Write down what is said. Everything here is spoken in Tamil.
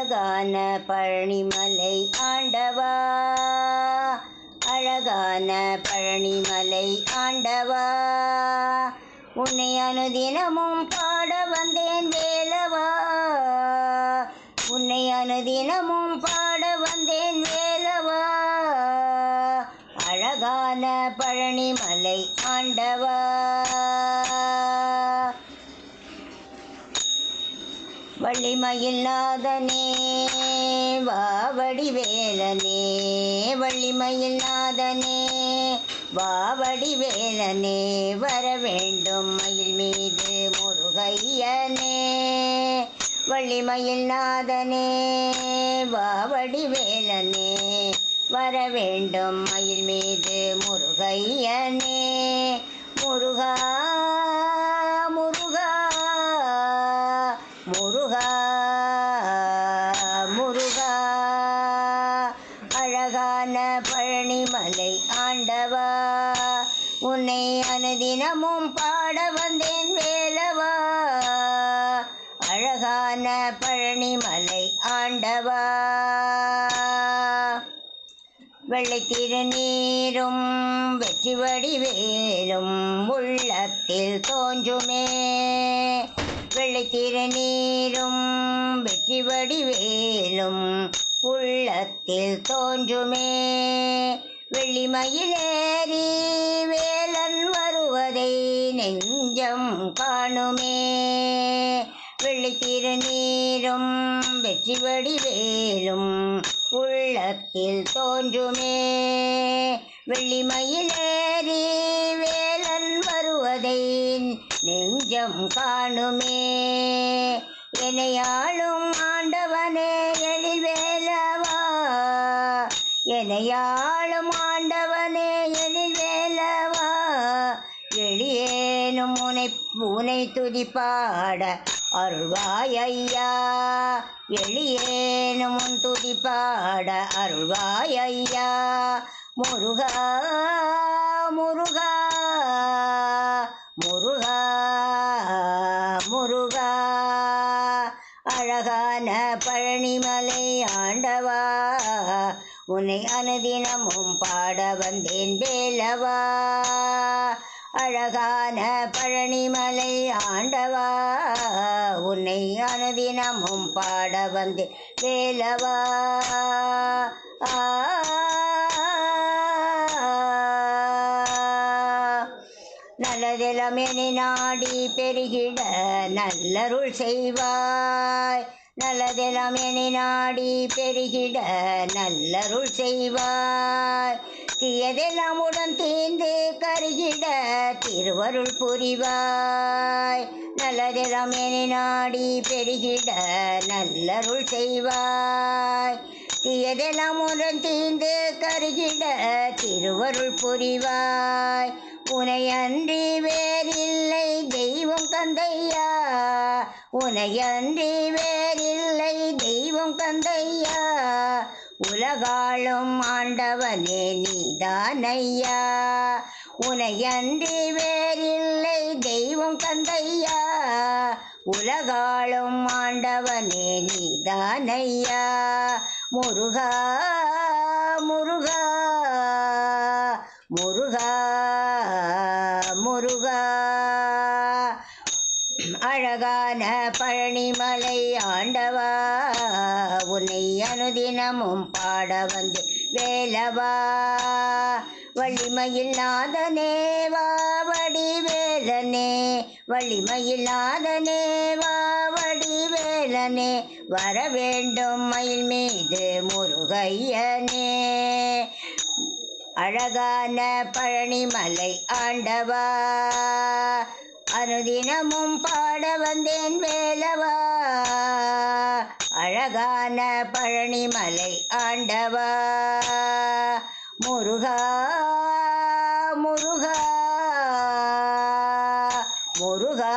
அழகான பழனிமலை ஆண்டவா, அழகான பழனிமலை ஆண்டவா, உன்னை அனுதினமும் பாட வந்தேன் வேலவா, உன்னை அனுதினமும் பாட வந்தேன் வேலவா, அழகான பழனிமலை ஆண்டவா. வள்ளிமயில் நாதனே வாவடிவேலனே, வள்ளிமயில் நாதனே வாவடிவேலனே, வர வேண்டும் மயில் மீது முருகையனே, வள்ளிமயில் நாதனே வாவடிவேலனே, வர வேண்டும் மயில் மீது முருகையனே, முருகா முருகா முருகா முருகா, அழகான பழனிமலை ஆண்டவா, உன்னை அனுதினமும் பாட வந்தேன் வேலவா, அழகான பழனிமலை ஆண்டவா. வெள்ளை திருநீரும் வெற்றி வடிவேலும் உள்ளத்தில் தோன்றுமே, வெள்ளை திருநீரும் வெற்றி வடிவேலும் உள்ளத்தில் தோன்றுமே, வெள்ளிமயிலேறி வேலன் வருவதை நெஞ்சம் காணுமே, வெள்ளை திருநீரும் வெற்றி வடிவேலும் உள்ளத்தில் தோன்றுமே, வெள்ளிமயிலேறி வேலன் வருவதை நெஞ்சம் காணுமே, என்னையாளும் ஆண்டவனே எழில் வேலவா, என்னையாளும் ஆண்டவனே எழில் வேலவா, எளியேனும் உனை துதிப்பாட அருள்வாய் ஐயா, எளியேனும் உன் துதிப்பாட அருள்வாய் ஐயா, முருகா முருகா முருகா முருகா, அழகான பழனிமலை ஆண்டவா, உன்னை அனுதினமும் பாட வந்தேன் வேலவா, அழகான பழனிமலை ஆண்டவா, உன்னை அனுதினமும் பாட வந்தேன் வேலவா. நல்லதெல்லாம் என்னை நாடி பெருகிட நல்லருள் செய்வாய், நல்லதெல்லாம் என்னை நாடி பெருகிட நல்லருள் செய்வாய், தீயதெல்லாம் உடன் தீர்ந்து கருகிட திருவருள் புரிவாய், நல்லதெல்லாம் என்னை நாடி பெருகிட நல்லருள் செய்வாய், தீயதெல்லாம் உடன் தீர்ந்து கருகிட திருவருள் புரிவாய், உனையன்றி வேறில்லை தெய்வம் கந்தையா, உனையன்றி வேறில்லை தெய்வம் கந்தையா, உலகாளும் ஆண்டவனே நீதானையா, உனையன்றி வேறில்லை தெய்வம் கந்தையா, உலகாளும் ஆண்டவனே நீதானையா, முருகா முருகா முருகா முருகா, அழகான பழனிமலை ஆண்டவா, உன்னை அனுதினமும் பாட வந்து வேலவா, வள்ளிமயில் நாதனே வாவடிவேலனே, வள்ளிமயில் நாதனே வாவடிவேலனே, வர வேண்டும் மயில் மீது முருகையனே, அழகான பழனிமலை ஆண்டவா, அனுதினமும் பாட வந்தேன் வேலவா, அழகான பழனிமலை ஆண்டவா, முருகா முருகா முருகா